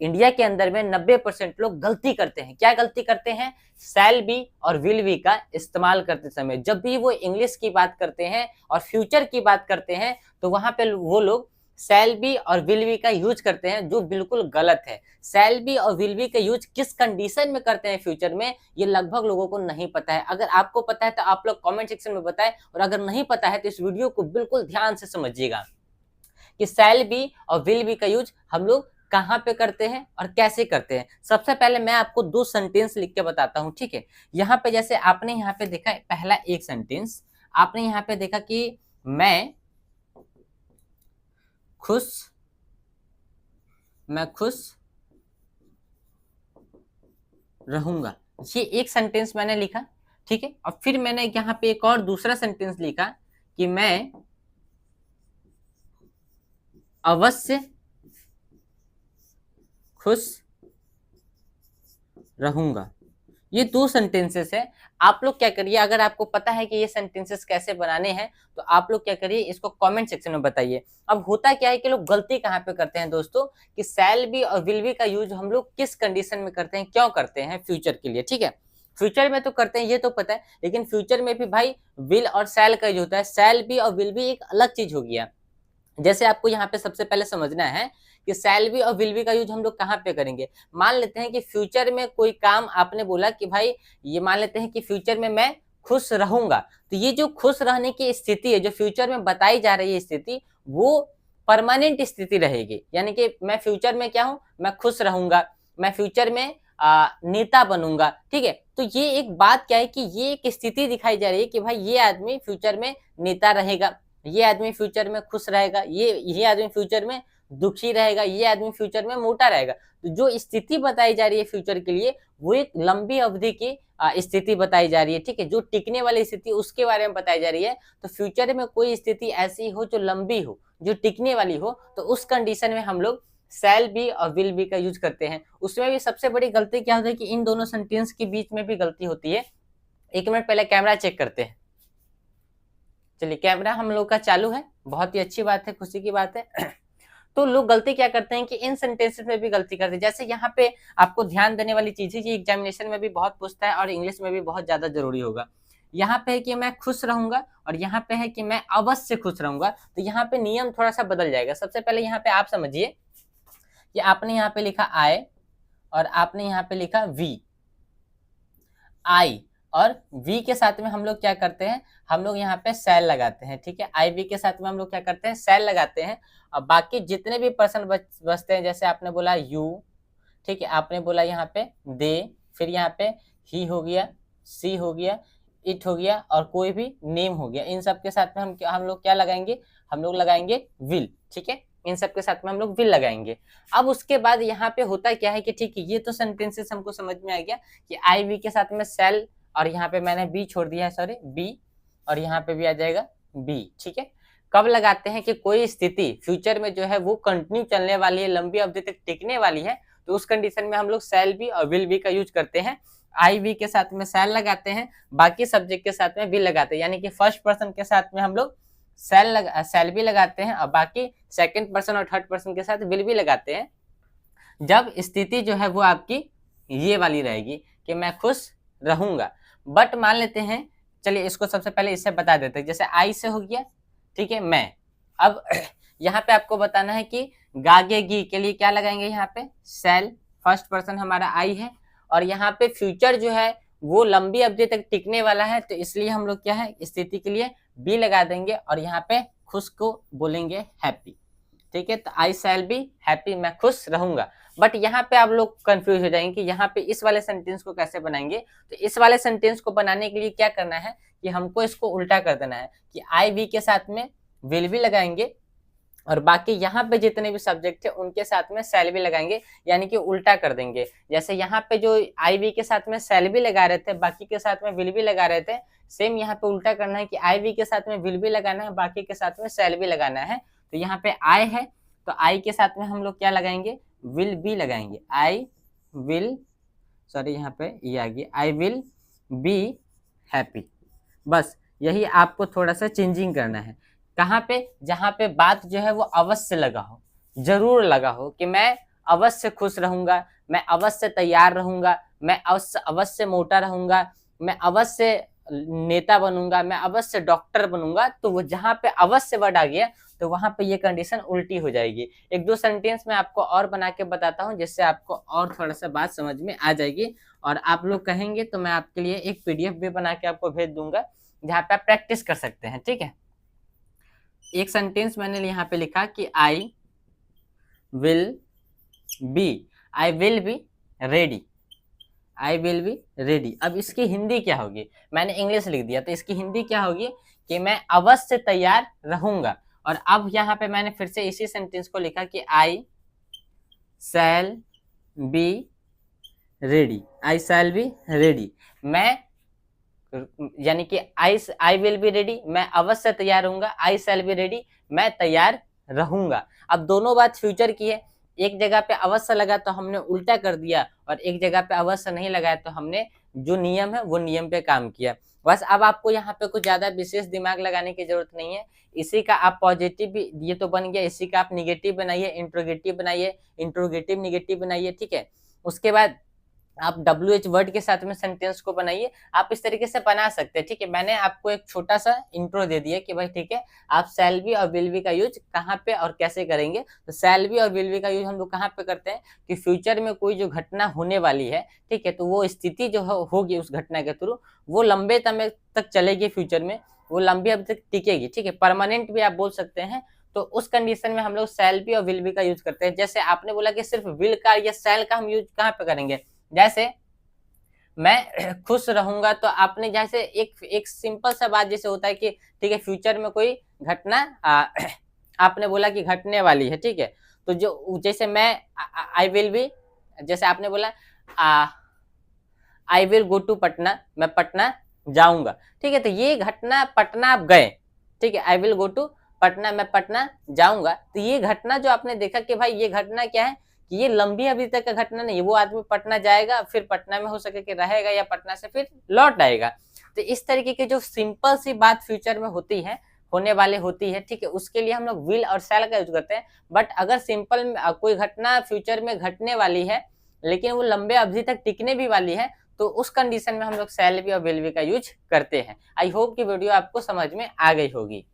India के अंदर में 90% लोग गलती करते हैं। क्या गलती करते हैं? शैल बी और विल बी का इस्तेमाल करते समय जब भी वो इंग्लिश की बात करते हैं और फ्यूचर की बात करते हैं तो वहां पे वो लोग शैल बी और विल बी का यूज करते हैं, जो बिल्कुल गलत है। शैल बी और विल बी का यूज किस कंडीशन में करते हैं फ्यूचर में, ये लगभग लोगों को नहीं पता है। अगर आपको पता है तो आप लोग कमेंट सेक्शन में बताएं, और अगर नहीं पता है तो इस वीडियो को बिल्कुल ध्यान से समझिएगा कि शैल बी और विल बी का यूज हम लोग कहां पे करते हैं और कैसे करते हैं। सबसे पहले मैं आपको 2 सेंटेंस लिख के बताता हूं, ठीक है। यहाँ पे जैसे आपने यहाँ पे देखा पहला एक सेंटेंस, आपने यहाँ पे देखा कि मैं खुश रहूंगा, ये एक सेंटेंस मैंने लिखा, ठीक है। और फिर मैंने यहाँ पे एक और दूसरा सेंटेंस लिखा कि मैं अवश्य खुश रहूंगा। ये 2 सेंटेंसेस है। आप लोग क्या करिए, अगर आपको पता है कि ये सेंटेंसेस कैसे बनाने हैं तो आप लोग क्या करिए, इसको कमेंट सेक्शन में बताइए। अब होता क्या है कि लोग गलती कहाँ पे करते हैं दोस्तों, कि शैल बी और विल बी का यूज हम लोग किस कंडीशन में करते हैं, क्यों करते हैं, फ्यूचर के लिए, ठीक है। फ्यूचर में तो करते हैं ये तो पता है, लेकिन फ्यूचर में भी भाई विल और शैल का यूज होता है। शैल बी और विल बी एक अलग चीज हो गया। जैसे आपको यहाँ पे सबसे पहले समझना है कि शैल बी और विल बी का यूज हम लोग कहाँ पे करेंगे। मान लेते हैं कि फ्यूचर में कोई काम आपने बोला कि भाई, ये मान लेते हैं कि फ्यूचर में मैं खुश रहूंगा, तो ये जो खुश रहने की स्थिति है, जो फ्यूचर में बताई जा रही है स्थिति, वो परमानेंट स्थिति रहेगी। यानी कि मैं फ्यूचर में क्या हूं, मैं खुश रहूंगा, मैं फ्यूचर में नेता बनूंगा, ठीक है। तो ये एक बात क्या है कि ये एक स्थिति दिखाई जा रही है कि भाई ये आदमी फ्यूचर में नेता रहेगा, ये आदमी फ्यूचर में खुश रहेगा, ये आदमी फ्यूचर में दुखी रहेगा, ये आदमी फ्यूचर में मोटा रहेगा। तो जो स्थिति बताई जा रही है फ्यूचर के लिए, वो एक लंबी अवधि की स्थिति बताई जा रही है, ठीक है। जो टिकने वाली स्थिति उसके बारे में बताई जा रही है। तो फ्यूचर में कोई स्थिति ऐसी हो जो लंबी हो, जो टिकने वाली हो, तो उस कंडीशन में हम लोग शैल बी और विल बी का यूज करते हैं। उसमें भी सबसे बड़ी गलती क्या होती है कि इन दोनों सेंटेंस के बीच में भी गलती होती है। 1 मिनट पहले कैमरा चेक करते हैं। चलिए, कैमरा हम लोग का चालू है, बहुत ही अच्छी बात है, खुशी की बात है। तो लोग गलती क्या करते हैं कि इन सेंटेंसेस में भी गलती करते हैं। जैसे यहाँ पे आपको ध्यान देने वाली चीज है कि एग्जामिनेशन में भी बहुत पूछता है और इंग्लिश में भी बहुत ज्यादा जरूरी होगा। यहाँ पे है कि मैं खुश रहूंगा और यहाँ पे है कि मैं अवश्य खुश रहूंगा। तो यहाँ पे नियम थोड़ा सा बदल जाएगा। सबसे पहले यहाँ पे आप समझिए कि आपने यहाँ पे लिखा आई और आपने यहाँ पे लिखा वी। आई और वी के साथ में हम लोग क्या करते हैं, हम लोग यहाँ पे शैल लगाते हैं, ठीक है। आई वी के साथ में हम लोग क्या करते हैं, शैल लगाते हैं। और बाकी जितने भी पर्सन बचते हैं, जैसे आपने बोला यू, ठीक है, आपने बोला यहाँ पे दे, फिर यहाँ पे ही हो गया, सी हो गया, इट हो गया और कोई भी नेम हो गया। इन सब के साथ में हम लोग क्या लगाएंगे, हम लोग लगाएंगे विल, ठीक है। इन सब के साथ में हम लोग विल लगाएंगे। अब उसके बाद यहाँ पे होता क्या है कि ठीक है, ये तो सेंटेंसेस हमको समझ में आ गया कि आई वी के साथ में शैल, और यहाँ पे मैंने बी छोड़ दिया है, सॉरी बी, और यहाँ पे भी आ जाएगा बी, ठीक है। कब लगाते हैं कि कोई स्थिति फ्यूचर में जो है वो कंटिन्यू चलने वाली है, लंबी अवधि तक टिकने वाली है, तो उस कंडीशन में हम लोग शैल बी और विल बी का यूज करते हैं। आई वी के साथ में शैल लगाते हैं, बाकी सब्जेक्ट के साथ में विल लगाते हैं। यानी कि फर्स्ट पर्सन के साथ में हम लोग शैल भी लगाते हैं और बाकी सेकंड पर्सन और थर्ड पर्सन के साथ विल भी लगाते हैं, जब स्थिति जो है वो आपकी ये वाली रहेगी कि मैं खुश रहूंगा। बट मान लेते हैं, चलिए इसको सबसे पहले इससे बता देते हैं। जैसे आई से हो गया, ठीक है, मैं। अब यहाँ पे आपको बताना है कि गागेगी के लिए क्या लगाएंगे, यहाँ पे शैल, फर्स्ट पर्सन हमारा आई है, और यहाँ पे फ्यूचर जो है वो लंबी अवधि तक टिकने वाला है, तो इसलिए हम लोग क्या है, स्थिति के लिए बी लगा देंगे और यहाँ पे खुश को बोलेंगे हैप्पी, ठीक है। तो आई शैल बी हैप्पी, मैं खुश रहूंगा। बट यहाँ पे आप लोग कंफ्यूज हो जाएंगे कि यहाँ पे इस वाले सेंटेंस को कैसे बनाएंगे। तो इस वाले सेंटेंस को बनाने के लिए क्या करना है कि हमको इसको उल्टा कर देना है कि आई वी के साथ में विल भी लगाएंगे और बाकी यहाँ पे जितने भी सब्जेक्ट थे उनके साथ में शैल भी लगाएंगे, यानी कि उल्टा कर देंगे। जैसे यहाँ पे जो आई वी के साथ में शैल भी लगा रहे थे, बाकी के साथ में विल भी लगा रहे थे, सेम यहाँ पे उल्टा करना है कि आई वी के साथ में विल भी लगाना है, बाकी के साथ में शैल भी लगाना है। तो यहाँ पे आई है तो आई के साथ में हम लोग क्या लगाएंगे, विल बी लगाएंगे। आई विल, सॉरी यहाँ पे ये आ गया, आई विल बी हैप्पी। बस यही आपको थोड़ा सा चेंजिंग करना है। कहाँ पे, जहाँ पे बात जो है वो अवश्य लगा हो, जरूर लगा हो कि मैं अवश्य खुश रहूंगा, मैं अवश्य तैयार रहूंगा, मैं अवश्य मोटा रहूंगा, मैं अवश्य नेता बनूंगा, मैं अवश्य डॉक्टर बनूंगा। तो वो जहां पे अवश्य वर्ड आ गया तो वहां पे ये कंडीशन उल्टी हो जाएगी। एक दो सेंटेंस में आपको और बना के बताता हूँ जिससे आपको और थोड़ा सा बात समझ में आ जाएगी, और आप लोग कहेंगे तो मैं आपके लिए एक पीडीएफ भी बना के आपको भेज दूंगा जहाँ पे आप प्रैक्टिस कर सकते हैं, ठीक है। एक सेंटेंस मैंने यहाँ पे लिखा कि I will be ready, I will be ready. अब इसकी हिंदी क्या होगी, मैंने इंग्लिश लिख दिया तो इसकी हिंदी क्या होगी कि मैं अवश्य तैयार रहूंगा। और अब यहाँ पे मैंने फिर से इसी सेंटेंस को लिखा कि I shall be ready, I shall be ready. मैं यानी कि आई विल बी रेडी, मैं अवश्य तैयार रहूंगा, आई शैल बी रेडी, मैं तैयार रहूंगा। अब दोनों बात फ्यूचर की है, एक जगह पे अवश्य लगा तो हमने उल्टा कर दिया, और एक जगह पे अवश्य नहीं लगाया तो हमने जो नियम है वो नियम पे काम किया। बस अब आपको यहाँ पे कुछ ज्यादा विशेष दिमाग लगाने की जरूरत नहीं है। इसी का आप पॉजिटिव भी, ये तो बन गया, इसी का आप निगेटिव बनाइए, इंट्रोगेटिव बनाइए, इंट्रोगेटिव निगेटिव बनाइए, ठीक है। उसके बाद आप WH वर्ड के साथ में सेंटेंस को बनाइए, आप इस तरीके से बना सकते हैं, ठीक है। मैंने आपको एक छोटा सा इंट्रो दे दिया कि भाई ठीक है, आप शैल बी और विल बी का यूज कहाँ पे और कैसे करेंगे। तो शैल बी और विल बी का यूज हम लोग कहाँ पे करते हैं कि फ्यूचर में कोई जो घटना होने वाली है, ठीक है, तो वो स्थिति जो होगी उस घटना के थ्रू वो लंबे समय तक चलेगी, फ्यूचर में वो लंबी अवधि तक टिकेगी, ठीक है, परमानेंट भी आप बोल सकते हैं। तो उस कंडीशन में हम लोग शैल बी और विल बी का यूज करते हैं। जैसे आपने बोला कि सिर्फ विल का या शैल का हम यूज कहाँ पे करेंगे, जैसे मैं खुश रहूंगा, तो आपने जैसे एक सिंपल सा बात जैसे होता है कि ठीक है, फ्यूचर में कोई घटना आपने बोला कि घटने वाली है, ठीक है, तो जो जैसे मैं आई विल बी, जैसे आपने बोला I will go to Patna, मैं पटना जाऊंगा, ठीक है, तो ये घटना पटना आप गए, ठीक है, I will go to Patna, मैं पटना जाऊंगा। तो ये घटना जो आपने देखा कि भाई ये घटना क्या है कि ये लंबी अवधि तक का घटना नहीं है, वो आदमी पटना जाएगा, फिर पटना में हो सके कि रहेगा या पटना से फिर लौट आएगा। तो इस तरीके की जो सिंपल सी बात फ्यूचर में होती है, होने वाले होती है, ठीक है, उसके लिए हम लोग विल और शैल का यूज करते हैं। बट अगर सिंपल कोई घटना फ्यूचर में घटने वाली है लेकिन वो लंबे अवधि तक टिकने भी वाली है, तो उस कंडीशन में हम लोग शैल बी और विल बी का यूज करते हैं। आई होप कि वीडियो आपको समझ में आ गई होगी।